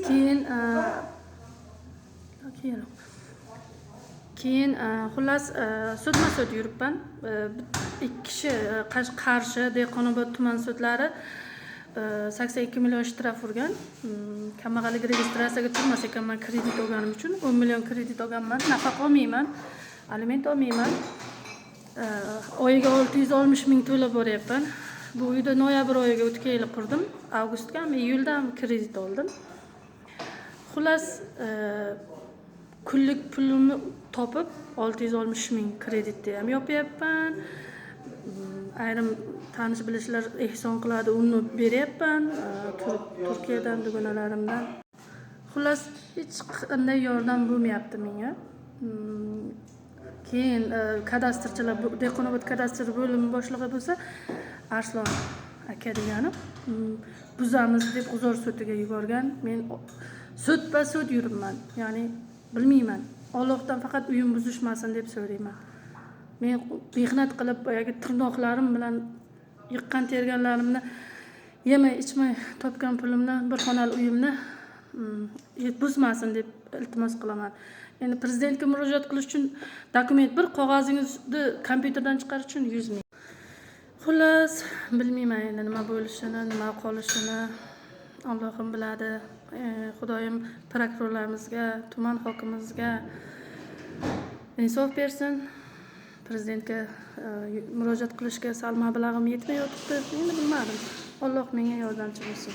Keyin keyin xullas sudma-sud yuribman. Ikki kishi Qarshi Dehqonobod tuman sudlari 82 million shtraf urgan. Kambag'allik registratsiyaga turmas ekanman kredit olganim uchun. 10 million kredit olganman. Nafaqa olmayman, aliment olmayman. Oyiga 660 ming to'lab boryapman. Bu uyda noyabr oyiga o'tgan yili qurdim. Avgustgami, iyuldami kredit oldim. Xullas kunlik pulimni topib 660 ming kreditni ham yopyapman. Ayrim tanish bilishlar ehson qiladi, uni beryapman. Turkiyadan, dugonalarimdan. Xullas hech qanday yordam bo'lmayapti menga. Keyin kadastrchilar, Dehqonobod kadastr bo'limi boshlig'i bo'lsa, Arslon aka degani, buzamiz deb g'uzor sudiga yuborgan. Men sudma-sud yuribman. Ya'ni bilmayman. Allohdan faqat uyim buzishmasin deb so'rayman. Men mehnat qilib, boyagi tirnoqlarim bilan yiqqan terganlarimni yemay ichmay topgan pulimni, bir xonali uyimni buzmasin deb iltimos qilaman. Endi prezidentga murojaat qilish uchun dokument, bir qog'ozingizni kompyuterdan chiqarish uchun 100 ming. Xullas, bilmayman endi nima bo'lishini, nima qolishini Allohim biladi. Xudoyim prokurorlarimizga, tuman hokimimizga insof bersin. Prezidentga murojaat qilishga sal mablag'im yetmay yotibdi. Endi bilmadim. Alloh menga yordamchi bo'lsin.